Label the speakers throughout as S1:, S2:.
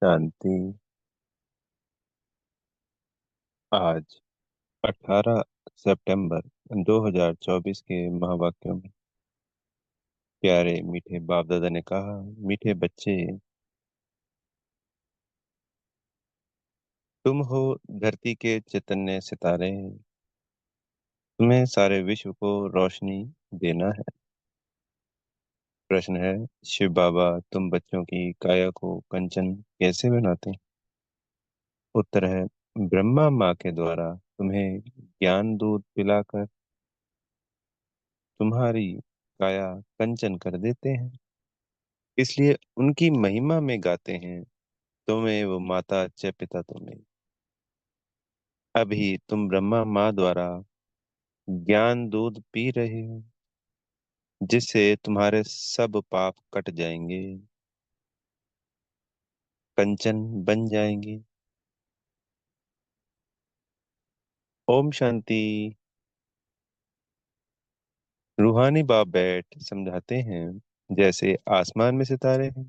S1: शांति। आज 18 सितंबर 2024 के महावाक्यों में प्यारे मीठे बाप दादा ने कहा, मीठे बच्चे, तुम हो धरती के चैतन्य सितारे। तुम्हें सारे विश्व को रोशनी देना है। प्रश्न है, शिव बाबा तुम बच्चों की काया को कंचन कैसे बनाते हैं? उत्तर है, ब्रह्मा माँ के द्वारा तुम्हें ज्ञान दूध पिलाकर तुम्हारी काया कंचन कर देते हैं। इसलिए उनकी महिमा में गाते हैं, तुम्हें वो माता च पिता तुम्हें। अभी तुम ब्रह्मा माँ द्वारा ज्ञान दूध पी रहे हो, जिससे तुम्हारे सब पाप कट जाएंगे, कंचन बन जाएंगे। ओम शांति। रूहानी बाप बैठ समझाते हैं, जैसे आसमान में सितारे हैं,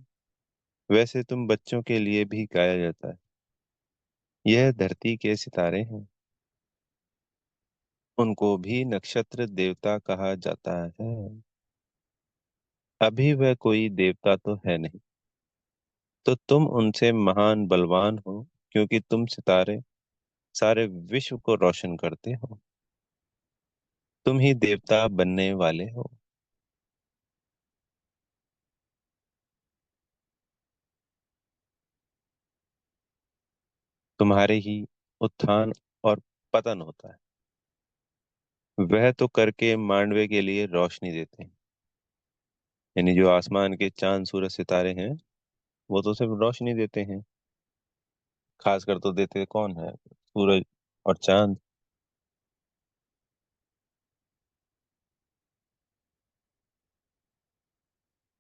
S1: वैसे तुम बच्चों के लिए भी गाया जाता है। यह धरती के सितारे हैं। उनको भी नक्षत्र देवता कहा जाता है। अभी वह कोई देवता तो है नहीं, तो तुम उनसे महान बलवान हो, क्योंकि तुम सितारे सारे विश्व को रोशन करते हो। तुम ही देवता बनने वाले हो। तुम्हारे ही उत्थान और पतन होता है। वह तो करके मांडवे के लिए रोशनी देते हैं। यानी जो आसमान के चांद सूरज सितारे हैं, वो तो सिर्फ रोशनी देते हैं। खासकर तो देते कौन है? सूरज और चांद।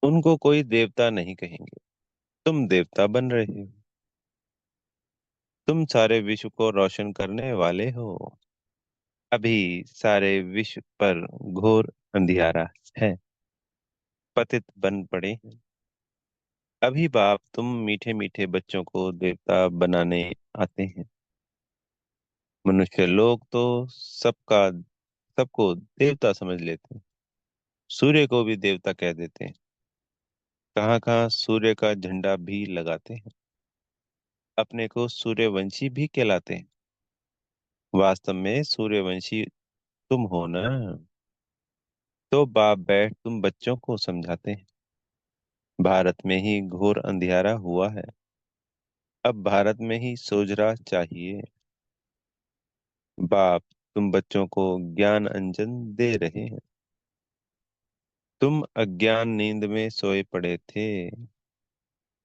S1: उनको कोई देवता नहीं कहेंगे। तुम देवता बन रहे हो। तुम सारे विश्व को रोशन करने वाले हो। अभी सारे विश्व पर घोर अंधियारा है। पतित बन पड़े हैं। अभी बाप तुम मीठे मीठे बच्चों को देवता बनाने आते हैं। मनुष्य लोग तो सबको देवता समझ लेते हैं। सूर्य को भी देवता कह देते हैं। कहाँ कहाँ सूर्य का झंडा भी लगाते हैं। अपने को सूर्यवंशी भी कहलाते हैं। वास्तव में सूर्यवंशी तुम हो ना। तो बाप बैठ तुम बच्चों को समझाते हैं। भारत में ही घोर अंधियारा हुआ है। अब भारत में ही सोजरा चाहिए। बाप तुम बच्चों को ज्ञान अंजन दे रहे हैं। तुम अज्ञान नींद में सोए पड़े थे।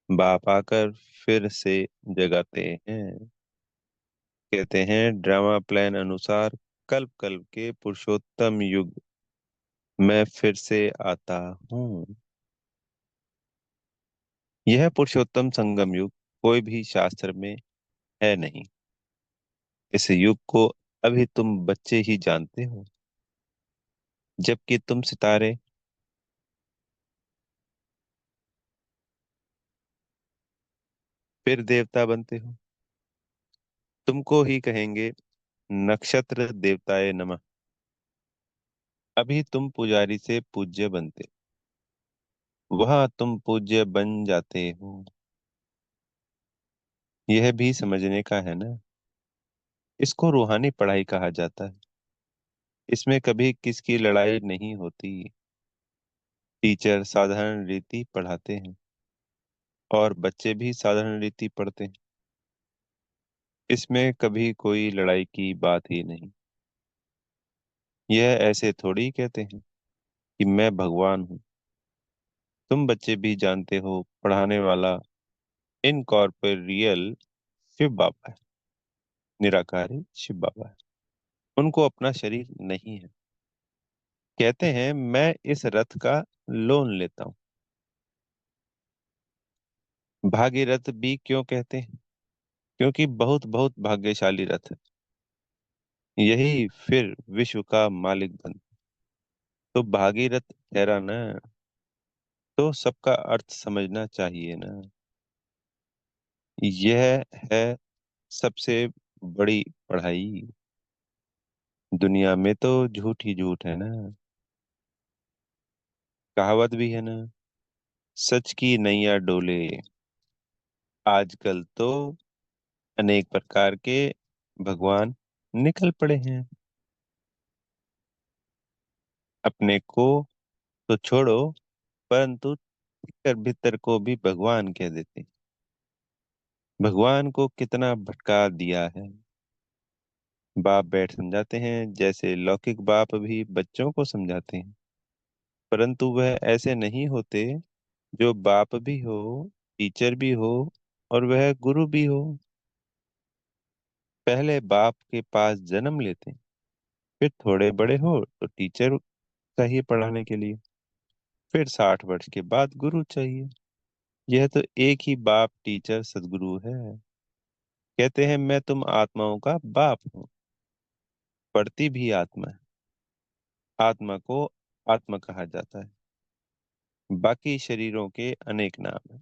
S1: बाप आकर फिर से जगाते हैं। कहते हैं, ड्रामा प्लान अनुसार कल्प कल्प के पुरुषोत्तम युग में फिर से आता हूँ। यह पुरुषोत्तम संगम युग कोई भी शास्त्र में है नहीं। इस युग को अभी तुम बच्चे ही जानते हो, जबकि तुम सितारे फिर देवता बनते हो। तुमको ही कहेंगे नक्षत्र देवताए नमः। अभी तुम पुजारी से पूज्य बनते, वहां तुम पूज्य बन जाते हो। यह भी समझने का है ना। इसको रूहानी पढ़ाई कहा जाता है। इसमें कभी किसकी लड़ाई नहीं होती। टीचर साधारण रीति पढ़ाते हैं और बच्चे भी साधारण रीति पढ़ते हैं। इसमें कभी कोई लड़ाई की बात ही नहीं। यह ऐसे थोड़ी कहते हैं कि मैं भगवान हूँ। तुम बच्चे भी जानते हो, पढ़ाने वाला इनकॉर्पोरियल शिव बाबा है। निराकारी शिव बाबा है। उनको अपना शरीर नहीं है। कहते हैं, मैं इस रथ का लोन लेता हूँ। भागीरथ भी क्यों कहते हैं? क्योंकि बहुत बहुत भाग्यशाली रथ है। यही फिर विश्व का मालिक बन। तो भागीरथ ठहरा ना। तो सबका अर्थ समझना चाहिए ना। यह है सबसे बड़ी पढ़ाई। दुनिया में तो झूठ ही झूठ है ना। कहावत भी है ना, सच की नैया डोले। आजकल तो अनेक प्रकार के भगवान निकल पड़े हैं। अपने को तो छोड़ो, परंतु भीतर भीतर को भी भगवान कह देते हैं। भगवान को कितना भटका दिया है। बाप बैठ समझाते हैं, जैसे लौकिक बाप भी बच्चों को समझाते हैं, परंतु वह ऐसे नहीं होते जो बाप भी हो, टीचर भी हो, और वह गुरु भी हो। पहले बाप के पास जन्म लेते हैं, फिर थोड़े बड़े हो तो टीचर चाहिए पढ़ाने के लिए, फिर 60 वर्ष के बाद गुरु चाहिए। यह तो एक ही बाप टीचर सदगुरु है। कहते हैं मैं तुम आत्माओं का बाप हूँ। पढ़ती भी आत्मा है। आत्मा को आत्मा कहा जाता है। बाकी शरीरों के अनेक नाम है।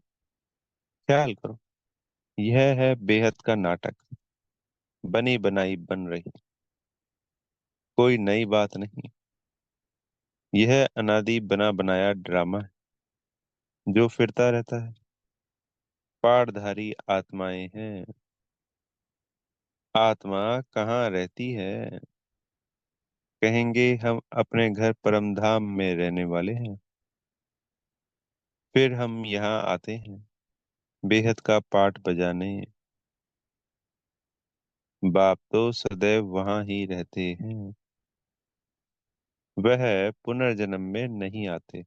S1: ख्याल करो, यह है बेहद का नाटक। बनी बनाई बन रही, कोई नई बात नहीं। यह अनादि बना बनाया ड्रामा है, जो फिरता रहता है। पाठधारी आत्माएं हैं। आत्मा कहाँ रहती है? कहेंगे हम अपने घर परमधाम में रहने वाले हैं। फिर हम यहाँ आते हैं बेहद का पाठ बजाने। बाप तो सदैव वहाँ ही रहते हैं। वह पुनर्जन्म में नहीं आते।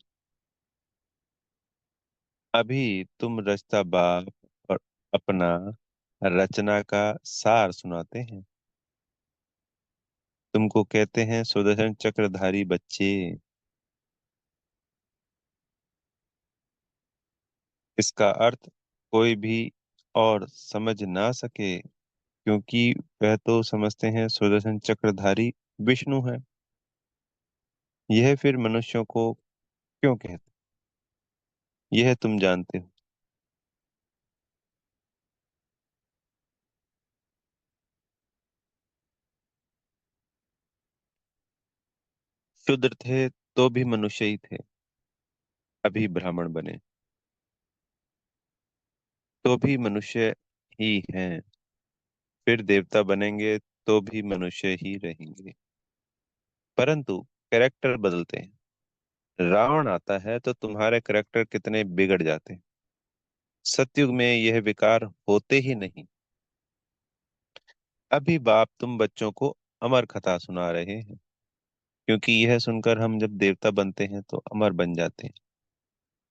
S1: अभी तुम रचता बाप और अपना रचना का सार सुनाते हैं। तुमको कहते हैं सुदर्शन चक्रधारी बच्चे। इसका अर्थ कोई भी और समझ ना सके, क्योंकि वह तो समझते हैं सुदर्शन चक्रधारी विष्णु है। यह फिर मनुष्यों को क्यों कहते? यह तुम जानते हो। शूद्र थे तो भी मनुष्य ही थे। अभी ब्राह्मण बने तो भी मनुष्य ही हैं। फिर देवता बनेंगे तो भी मनुष्य ही रहेंगे, परंतु कैरेक्टर बदलते हैं। रावण आता है तो तुम्हारे कैरेक्टर कितने बिगड़ जाते हैं। सतयुग में यह विकार होते ही नहीं। अभी बाप तुम बच्चों को अमर कथा सुना रहे हैं, क्योंकि यह सुनकर हम जब देवता बनते हैं तो अमर बन जाते हैं।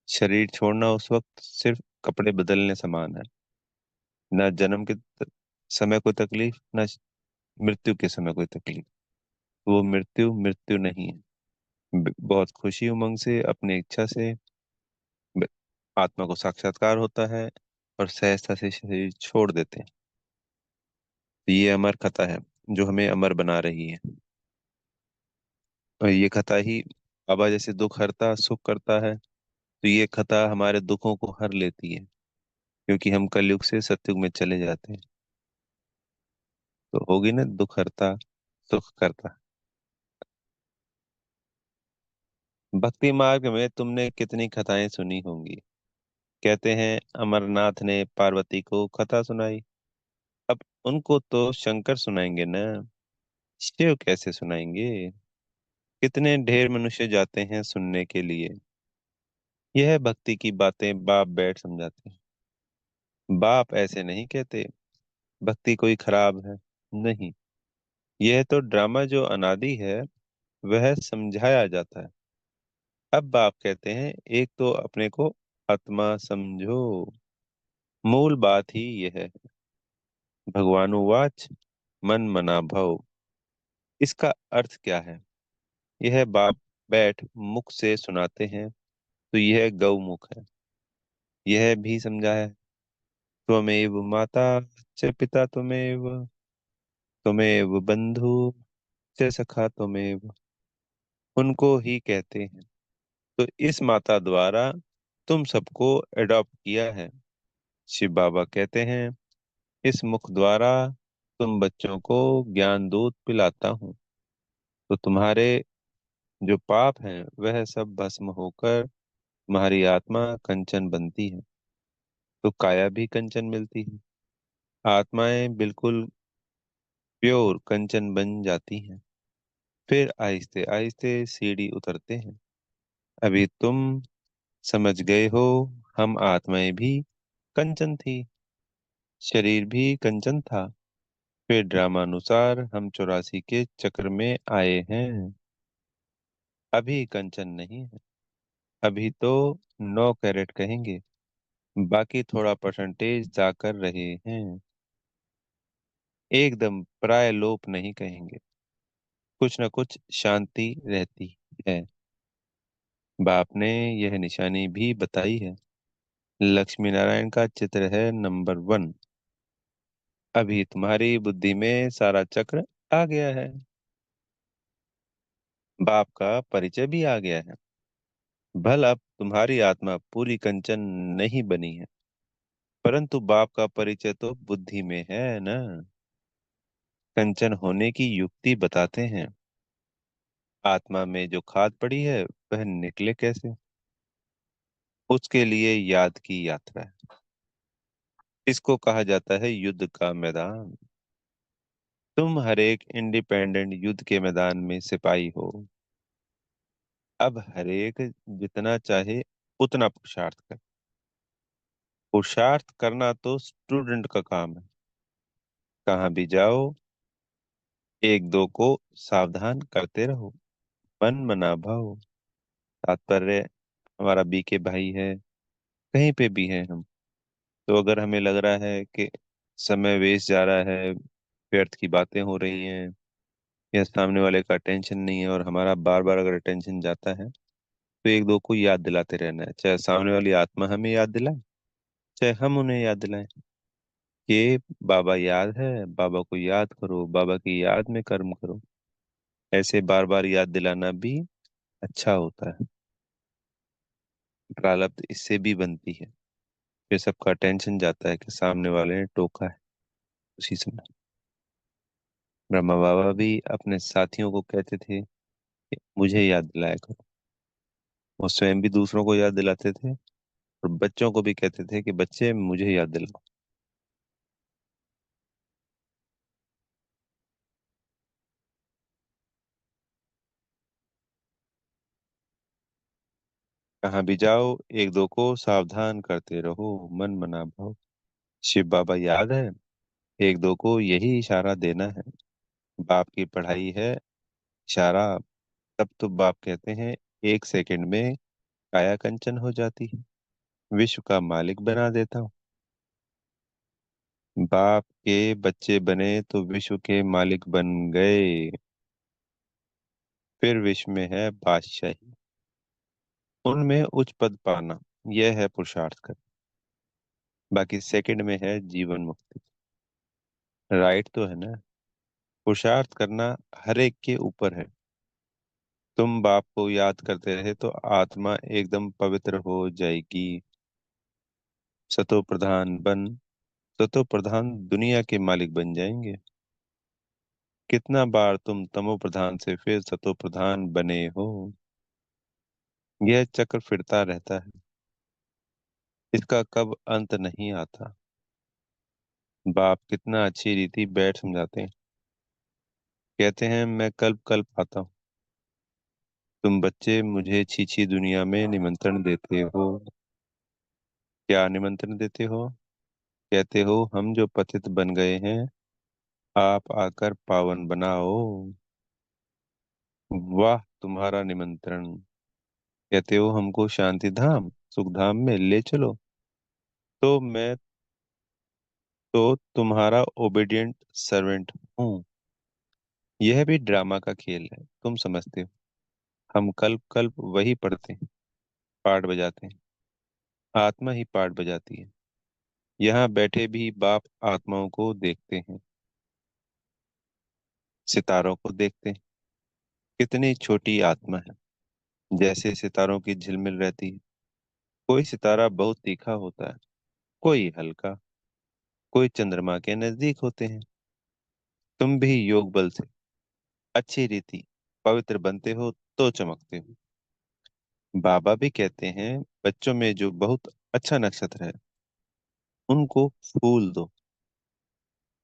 S1: शरीर छोड़ना उस वक्त सिर्फ कपड़े बदलने समान है। न जन्म के समय कोई तकलीफ, न मृत्यु के समय कोई तकलीफ। वो मृत्यु मृत्यु नहीं है। बहुत खुशी उमंग से अपनी इच्छा से ब- आत्मा को साक्षात्कार होता है और सहजता से शरीर छोड़ देते हैं। तो ये अमर कथा है जो हमें अमर बना रही है। और ये कथा ही बाबा जैसे दुख हरता सुख करता है, तो ये कथा हमारे दुखों को हर लेती है, क्योंकि हम कलयुग से सतयुग में चले जाते हैं। तो होगी ना दुख हरता सुख करता। भक्ति मार्ग में तुमने कितनी कथाएं सुनी होंगी। कहते हैं अमरनाथ ने पार्वती को कथा सुनाई। अब उनको तो शंकर सुनाएंगे ना, शिव कैसे सुनाएंगे? कितने ढेर मनुष्य जाते हैं सुनने के लिए। यह भक्ति की बातें बाप बैठ समझाते हैं। बाप ऐसे नहीं कहते भक्ति कोई खराब है। नहीं, यह तो ड्रामा जो अनादि है वह समझाया जाता है। अब बाप कहते हैं एक तो अपने को आत्मा समझो। मूल बात ही यह है। भगवानुवाच मन मना भव। इसका अर्थ क्या है? यह बाप बैठ मुख से सुनाते हैं, तो यह गौमुख है। यह भी समझा है। त्वमेव माता च पिता त्वमेव, त्वमेव बंधु च सखा त्वमेव। उनको ही कहते हैं। तो इस माता द्वारा तुम सबको अडॉप्ट किया है। शिव बाबा कहते हैं, इस मुख द्वारा तुम बच्चों को ज्ञान दूध पिलाता हूँ, तो तुम्हारे जो पाप हैं वह सब भस्म होकर तुम्हारी आत्मा कंचन बनती है, तो काया भी कंचन मिलती है। आत्माएं बिल्कुल प्योर कंचन बन जाती हैं। फिर आहिस्ते आहिस्ते सीढ़ी उतरते हैं। अभी तुम समझ गए हो, हम आत्माएं भी कंचन थी, शरीर भी कंचन था। फिर ड्रामानुसार हम 84 के चक्र में आए हैं। अभी कंचन नहीं है, अभी तो 9 कैरेट कहेंगे, बाकी थोड़ा परसेंटेज जा कर रहे हैं। एकदम प्राय लोप नहीं कहेंगे, कुछ न कुछ शांति रहती है। बाप ने यह निशानी भी बताई है। लक्ष्मी नारायण का चित्र है नंबर 1। अभी तुम्हारी बुद्धि में सारा चक्र आ गया है। बाप का परिचय भी आ गया है। भल अब तुम्हारी आत्मा पूरी कंचन नहीं बनी है, परंतु बाप का परिचय तो बुद्धि में है ना। कंचन होने की युक्ति बताते हैं। आत्मा में जो खाद पड़ी है वह निकले कैसे, उसके लिए याद की यात्रा है। इसको कहा जाता है युद्ध का मैदान। तुम हर एक इंडिपेंडेंट युद्ध के मैदान में सिपाही हो। अब हर एक जितना चाहे उतना पुरुषार्थ कर। पुरुषार्थ करना तो स्टूडेंट का काम है। कहाँ भी जाओ, एक दो को सावधान करते रहो। मन मना भाव। तात्पर्य, हमारा बीके भाई है, कहीं पे भी है हम, तो अगर हमें लग रहा है कि समय वेस्ट जा रहा है, व्यर्थ की बातें हो रही हैं, या सामने वाले का अटेंशन नहीं है और हमारा बार बार अगर अटेंशन जाता है, तो एक दो को याद दिलाते रहना है। चाहे सामने वाली आत्मा हमें याद दिलाए, चाहे हम उन्हें याद दिलाएं कि बाबा याद है, बाबा को याद करो, बाबा की याद में कर्म करो। ऐसे बार बार याद दिलाना भी अच्छा होता है। प्रारब्ध इससे भी बनती है। फिर सबका टेंशन जाता है कि सामने वाले ने टोका है उसी समय। ब्रह्मा बाबा भी अपने साथियों को कहते थे कि मुझे याद दिलाया करो। वो स्वयं भी दूसरों को याद दिलाते थे और बच्चों को भी कहते थे कि बच्चे मुझे याद दिलाओ। कहाँ भी जाओ, एक दो को सावधान करते रहो, मन मना भाव। शिव बाबा याद है, एक दो को यही इशारा देना है। बाप की पढ़ाई है इशारा। तब तो बाप कहते हैं, 1 सेकंड में काया कंचन हो जाती है, विश्व का मालिक बना देता हूँ। बाप के बच्चे बने तो विश्व के मालिक बन गए। फिर विश्व में है बादशाही, उनमें उच्च पद पाना, यह है पुरुषार्थ कर। बाकी सेकंड में है जीवन मुक्ति। राइट तो है ना। पुरुषार्थ करना हर एक के ऊपर है। तुम बाप को याद करते रहे तो आत्मा एकदम पवित्र हो जाएगी। सतो प्रधान बन, सतो प्रधान दुनिया के मालिक बन जाएंगे। कितना बार तुम तमो प्रधान से फिर सतो प्रधान बने हो। यह चक्र फिरता रहता है, इसका कब अंत नहीं आता। बाप कितना अच्छी रीति बैठ समझाते हैं। कहते हैं, मैं कल्प कल्प आता हूँ, तुम बच्चे मुझे छीछी दुनिया में निमंत्रण देते हो। क्या निमंत्रण देते हो? कहते हो, हम जो पतित बन गए हैं, आप आकर पावन बनाओ। वाह तुम्हारा निमंत्रण। कहते हो, हमको शांति धाम सुख धाम में ले चलो। तो मैं तो तुम्हारा ओबीडिएंट सर्वेंट हूँ। यह भी ड्रामा का खेल है, तुम समझते हो। हम कल्प कल्प वही पढ़ते हैं, पाठ बजाते हैं। आत्मा ही पाठ बजाती है। यहाँ बैठे भी बाप आत्माओं को देखते हैं, सितारों को देखते हैं। कितनी छोटी आत्मा है, जैसे सितारों की झिलमिल रहती है। कोई सितारा बहुत तीखा होता है, कोई हल्का, कोई चंद्रमा के नजदीक होते हैं। तुम भी योग बल से अच्छी रीति पवित्र बनते हो तो चमकते हो। बाबा भी कहते हैं बच्चों में जो बहुत अच्छा नक्षत्र है उनको फूल दो।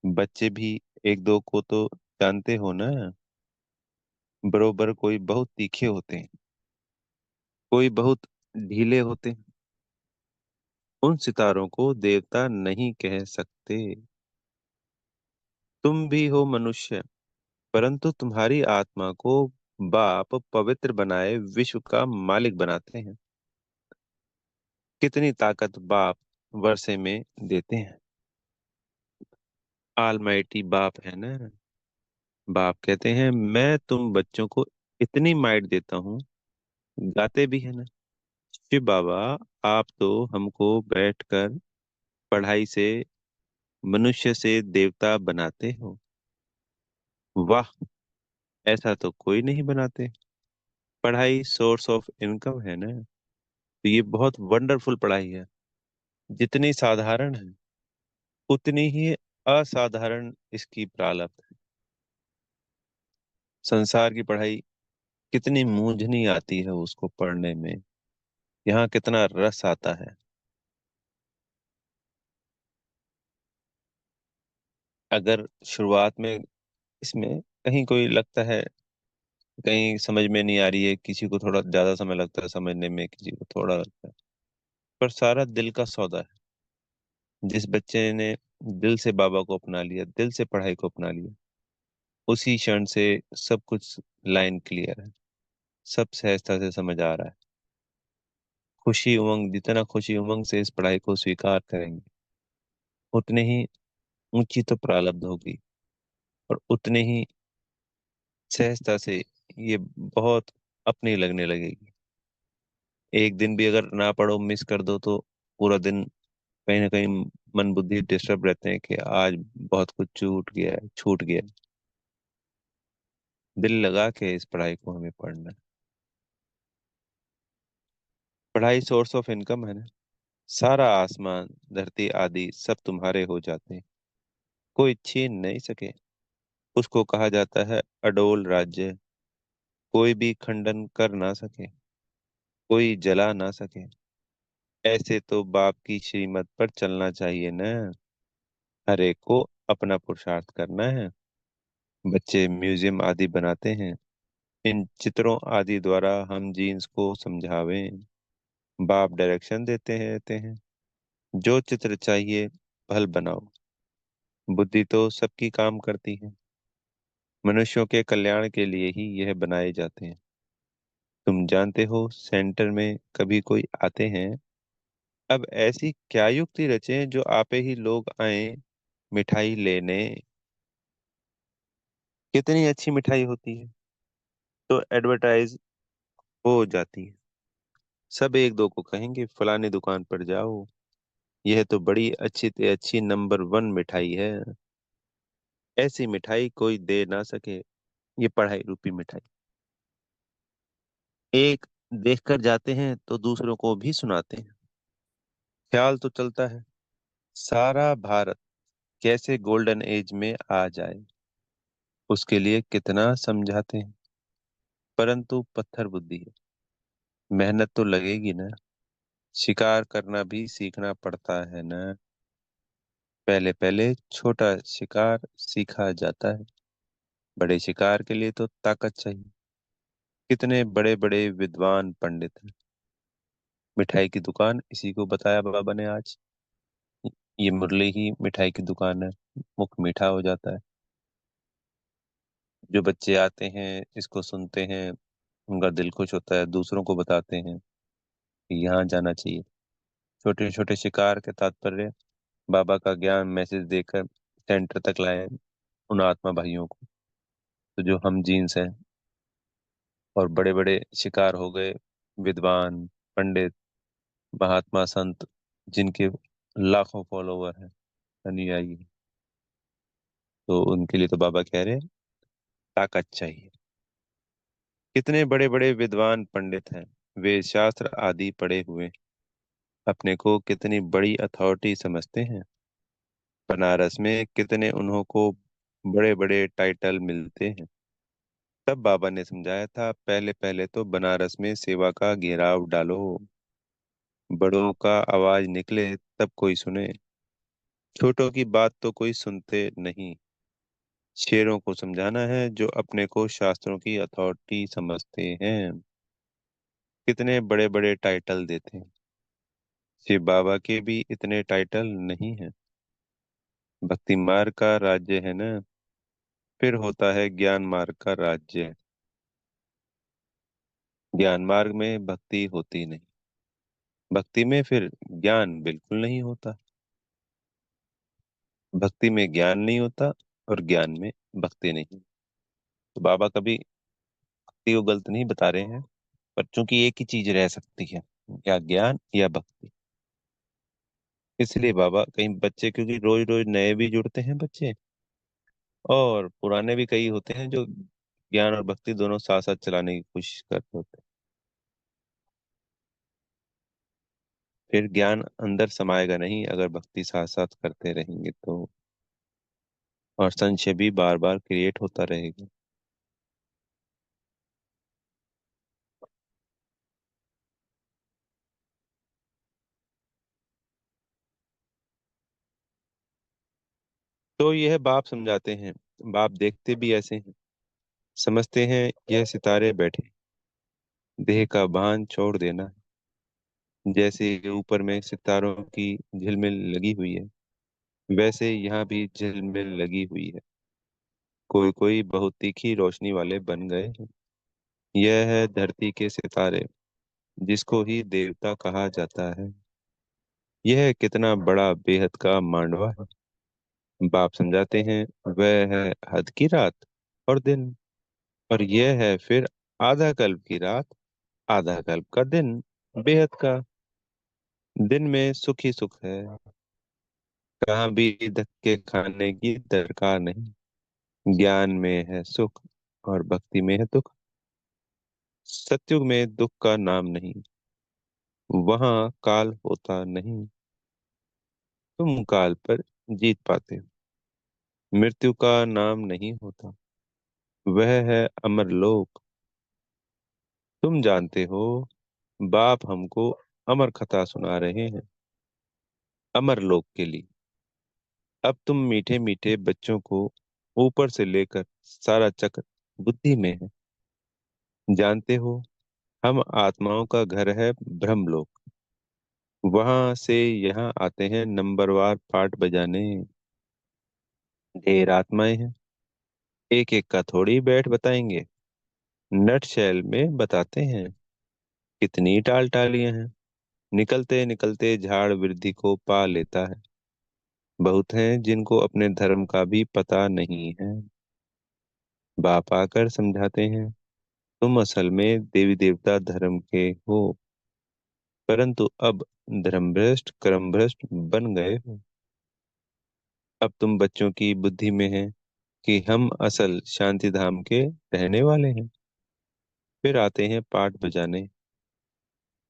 S1: बच्चे भी एक दो को तो जानते हो ना। बरोबर कोई बहुत तीखे होते हैं, कोई बहुत ढीले होते हैं। उन सितारों को देवता नहीं कह सकते। तुम भी हो मनुष्य, परंतु तुम्हारी आत्मा को बाप पवित्र बनाए विश्व का मालिक बनाते हैं। कितनी ताकत बाप वर्षे में देते हैं। ऑलमाइटी बाप है ना। बाप कहते हैं मैं तुम बच्चों को इतनी माइट देता हूँ। गाते भी है ना। शिव बाबा, आप तो हमको बैठकर पढ़ाई से मनुष्य से देवता बनाते हो। वाह, ऐसा तो कोई नहीं बनाते। पढ़ाई सोर्स ऑफ इनकम है ना, तो ये बहुत वंडरफुल पढ़ाई है। जितनी साधारण है उतनी ही असाधारण इसकी प्रालब्ध है। संसार की पढ़ाई कितनी मूंझनी आती है उसको पढ़ने में, यहाँ कितना रस आता है। अगर शुरुआत में इसमें कहीं कोई लगता है, कहीं समझ में नहीं आ रही है, किसी को थोड़ा ज्यादा समय लगता है समझने में, किसी को थोड़ा लगता है, पर सारा दिल का सौदा है। जिस बच्चे ने दिल से बाबा को अपना लिया, दिल से पढ़ाई को अपना लिया, उसी क्षण से सब कुछ लाइन क्लियर है। सब सहजता से समझ आ रहा है। खुशी उमंग, जितना खुशी उमंग से इस पढ़ाई को स्वीकार करेंगे उतने ही ऊंची तो प्रारब्ध होगी, और उतने ही सहजता से ये बहुत अपनी लगने लगेगी। एक दिन भी अगर ना पढ़ो, मिस कर दो, तो पूरा दिन कहीं ना कहीं मन बुद्धि डिस्टर्ब रहते हैं कि आज बहुत कुछ छूट गया है, छूट गया है। दिल लगा के इस पढ़ाई को हमें पढ़ना है। पढ़ाई सोर्स ऑफ इनकम है ना। सारा आसमान, धरती आदि सब तुम्हारे हो जाते हैं, कोई छीन नहीं सके। उसको कहा जाता है अडोल राज्य। कोई भी खंडन कर ना सके, कोई जला ना सके। ऐसे तो बाप की श्रीमत पर चलना चाहिए ना। हर एक को अपना पुरुषार्थ करना है। बच्चे म्यूजियम आदि बनाते हैं। इन चित्रों आदि द्वारा हम जीन्स को समझावें। बाप डायरेक्शन देते हैं जो चित्र चाहिए भल बनाओ। बुद्धि तो सबकी काम करती है। मनुष्यों के कल्याण के लिए ही यह बनाए जाते हैं। तुम जानते हो सेंटर में कभी कोई आते हैं, अब ऐसी क्या युक्ति रचें जो आपे ही लोग आए मिठाई लेने। कितनी अच्छी मिठाई होती है तो एडवर्टाइज हो जाती है। सब एक दो को कहेंगे फलानी दुकान पर जाओ, यह तो बड़ी अच्छी से अच्छी नंबर वन मिठाई है। ऐसी मिठाई कोई दे ना सके। ये पढ़ाई रूपी मिठाई। एक देखकर जाते हैं तो दूसरों को भी सुनाते हैं। ख्याल तो चलता है सारा भारत कैसे गोल्डन एज में आ जाए, उसके लिए कितना समझाते हैं। परंतु पत्थर बुद्धि है, मेहनत तो लगेगी ना। शिकार करना भी सीखना पड़ता है ना। पहले पहले छोटा शिकार सीखा जाता है, बड़े शिकार के लिए तो ताकत चाहिए। कितने बड़े बड़े विद्वान पंडित हैं। मिठाई की दुकान इसी को बताया बाबा ने आज। ये मुरली ही मिठाई की दुकान है। मुख मीठा हो जाता है। जो बच्चे आते हैं इसको सुनते हैं, उनका दिल खुश होता है, दूसरों को बताते हैं कि यहाँ जाना चाहिए। छोटे छोटे शिकार के तात्पर्य बाबा का ज्ञान मैसेज देकर सेंटर तक लाए उन आत्मा भाइयों को। तो जो हम जीन्स हैं और बड़े बड़े शिकार हो गए, विद्वान, पंडित, महात्मा, संत, जिनके लाखों फॉलोवर हैं, अनुयायी हैं, तो उनके लिए तो बाबा कह रहे हैं ताकत चाहिए। कितने बड़े बड़े विद्वान पंडित हैं, वे शास्त्र आदि पढ़े हुए, अपने को कितनी बड़ी अथॉरिटी समझते हैं। बनारस में कितने उन्हों को बड़े बड़े टाइटल मिलते हैं। तब बाबा ने समझाया था, पहले पहले तो बनारस में सेवा का घेराव डालो, बड़ों का आवाज निकले तब कोई सुने, छोटों की बात तो कोई सुनते नहीं। शेरों को समझाना है जो अपने को शास्त्रों की अथॉरिटी समझते हैं। कितने बड़े बड़े टाइटल देते हैं। शिव बाबा के भी इतने टाइटल नहीं हैं। भक्ति मार्ग का राज्य है ना, फिर होता है ज्ञान मार्ग का राज्य। ज्ञान मार्ग में भक्ति होती नहीं, भक्ति में फिर ज्ञान बिल्कुल नहीं होता। भक्ति में ज्ञान नहीं होता और ज्ञान में भक्ति नहीं। तो बाबा कभी भक्ति को गलत नहीं बता रहे हैं, पर चूंकि एक ही चीज रह सकती है, या ज्ञान या भक्ति, इसलिए बाबा कहीं बच्चे, क्योंकि रोज रोज नए भी जुड़ते हैं बच्चे, और पुराने भी कई होते हैं जो ज्ञान और भक्ति दोनों साथ साथ चलाने की कोशिश करते होते हैं। फिर ज्ञान अंदर समाएगा नहीं अगर भक्ति साथ साथ करते रहेंगे तो, और संशय भी बार बार क्रिएट होता रहेगा। तो यह बाप समझाते हैं। बाप देखते भी ऐसे हैं, समझते हैं यह सितारे बैठे, देह का भान छोड़ देना, जैसे ऊपर में सितारों की झिलमिल लगी हुई है, वैसे यहाँ भी झिलमिल लगी हुई है। कोई कोई बहुत तीखी रोशनी वाले बन गए हैं। यह है धरती के सितारे, जिसको ही देवता कहा जाता है। यह कितना बड़ा बेहद का मांडवा है। बाप समझाते हैं, वह है हद की रात और दिन, और यह है फिर आधा कल्प की रात, आधा कल्प का दिन, बेहद का। दिन में सुख ही सुख है, कहाँ भी धक्के खाने की दरकार नहीं। ज्ञान में है सुख और भक्ति में है दुख। सतयुग में दुख का नाम नहीं, वहां काल होता नहीं। तुम काल पर जीत पाते हो। मृत्यु का नाम नहीं होता, वह है अमर लोक। तुम जानते हो, बाप हमको अमर कथा सुना रहे हैं, अमर लोक के लिए। अब तुम मीठे मीठे बच्चों को ऊपर से लेकर सारा चक्र बुद्धि में है। जानते हो, हम आत्माओं का घर है ब्रह्मलोक। वहां से यहाँ आते हैं नंबरवार पाठ बजाने। ढेर आत्माएं हैं, एक एक का थोड़ी बैठ बताएंगे, नट शैल में बताते हैं। कितनी टाल टालियां हैं, निकलते निकलते झाड़ वृद्धि को पा लेता है। बहुत हैं जिनको अपने धर्म का भी पता नहीं है। बाप आकर समझाते हैं, तुम असल में देवी देवता धर्म के हो, परंतु अब धर्मभ्रष्ट कर्मभ्रष्ट बन गए हो। अब तुम बच्चों की बुद्धि में है कि हम असल शांति धाम के रहने वाले हैं। फिर आते हैं पाठ बजाने।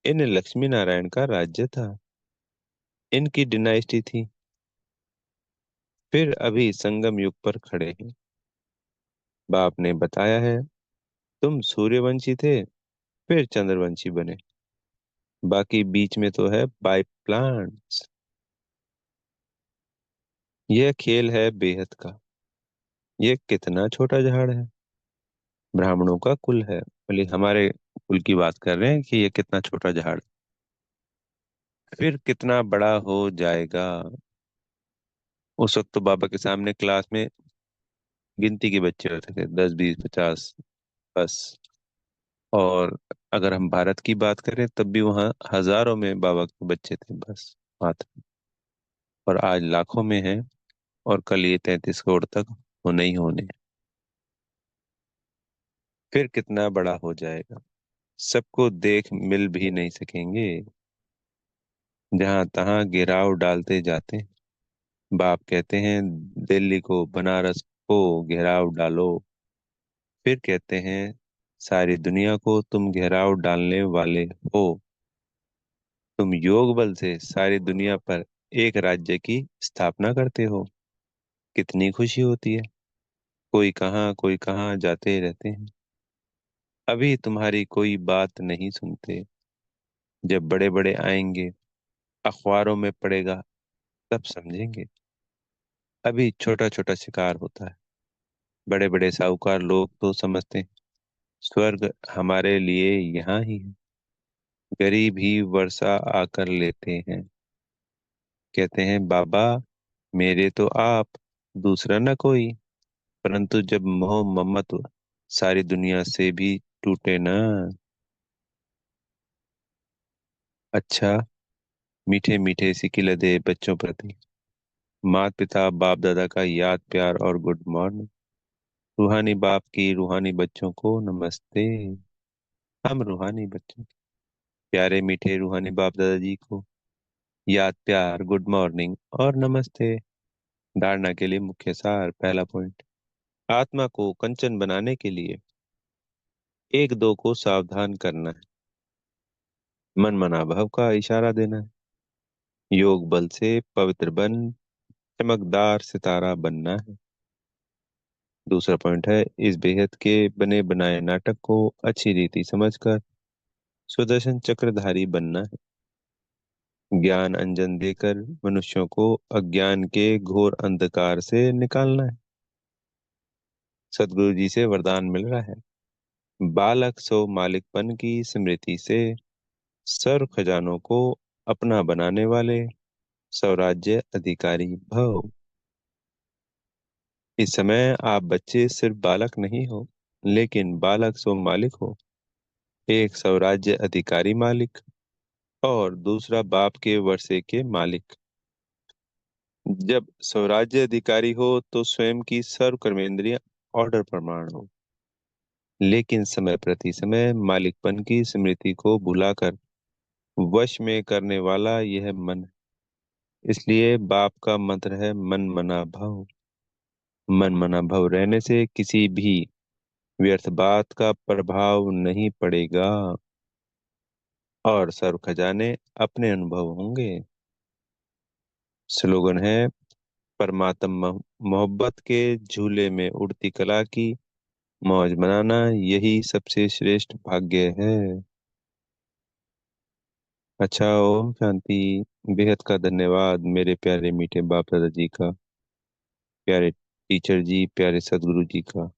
S1: इन लक्ष्मी नारायण का राज्य था, इनकी डिनाइस्टी थी। फिर अभी संगम युग पर खड़े हैं। बाप ने बताया है, तुम सूर्यवंशी थे, फिर चंद्रवंशी बने, बाकी बीच में तो है बाई प्लांट्स। यह खेल है बेहद का। ये कितना छोटा झाड़ है, ब्राह्मणों का कुल है, बोले हमारे कुल की बात कर रहे हैं कि ये कितना छोटा झाड़, फिर कितना बड़ा हो जाएगा। उस वक्त तो बाबा के सामने क्लास में गिनती के बच्चे होते थे, 10 20 50, बस। और अगर हम भारत की बात करें तब भी वहाँ हजारों में बाबा के बच्चे थे, बस, मात्र। और आज लाखों में है, और कल ये 33 करोड़ तक होने ही होने। फिर कितना बड़ा हो जाएगा, सबको देख मिल भी नहीं सकेंगे, जहां तहां गिराव डालते जाते हैं। बाप कहते हैं, दिल्ली को बनारस को घेराव डालो। फिर कहते हैं, सारी दुनिया को तुम घेराव डालने वाले हो। तुम योग बल से सारी दुनिया पर एक राज्य की स्थापना करते हो। कितनी खुशी होती है। कोई कहाँ जाते रहते हैं। अभी तुम्हारी कोई बात नहीं सुनते। जब बड़े बड़े आएंगे, अखबारों में पड़ेगा, तब समझेंगे। अभी छोटा छोटा शिकार होता है। बड़े बड़े साहूकार लोग तो समझते हैं स्वर्ग हमारे लिए यहाँ ही है। गरीब ही वर्षा आकर लेते हैं। कहते हैं बाबा, मेरे तो आप, दूसरा न कोई। परंतु जब मोह ममत्व सारी दुनिया से भी टूटे ना। अच्छा, मीठे मीठे सिकिल दे बच्चों प्रति, माता पिता बाप दादा का याद प्यार और गुड मॉर्निंग। रूहानी बाप की रूहानी बच्चों को नमस्ते। हम रूहानी बच्चों, प्यारे मीठे रूहानी बाप दादाजी को याद प्यार गुड मॉर्निंग और नमस्ते। धारणा के लिए मुख्य सार। पहला पॉइंट, आत्मा को कंचन बनाने के लिए एक दो को सावधान करना है। मन मना भाव का इशारा देना है। योग बल से पवित्र बन चमकदार सितारा बनना है। दूसरा पॉइंट है, इस बेहद के बने बनाए नाटक को अच्छी रीति समझकर सुदर्शन चक्रधारी बनना है। ज्ञान अंजन देकर मनुष्यों को अज्ञान के घोर अंधकार से निकालना है। सदगुरु जी से वरदान मिल रहा है, बालक सो मालिकपन की स्मृति से सर्व खजानों को अपना बनाने वाले स्वराज्य अधिकारी भव। इस समय आप बच्चे सिर्फ बालक नहीं हो, लेकिन बालक सो मालिक हो। एक स्वराज्य अधिकारी मालिक और दूसरा बाप के वर्षे के मालिक। जब स्वराज्य अधिकारी हो तो स्वयं की सर्व कर्मेंद्रियां ऑर्डर प्रमाण हो, लेकिन समय प्रति समय मालिकपन की स्मृति को भुलाकर वश में करने वाला यह मन। इसलिए बाप का मंत्र है मन मना भव। मन मना भव रहने से किसी भी व्यर्थ बात का प्रभाव नहीं पड़ेगा और सर्व खजाने अपने अनुभव होंगे। स्लोगन है, परमात्मा मोहब्बत के झूले में उड़ती कला की मौज मनाना यही सबसे श्रेष्ठ भाग्य है। अच्छा, ओम शांति। बेहद का धन्यवाद मेरे प्यारे मीठे बाप दादा जी का, प्यारे टीचर जी, प्यारे सदगुरु जी का।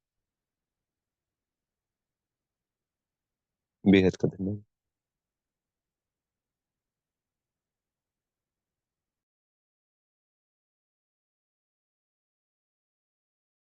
S1: बेहद का धन्यवाद।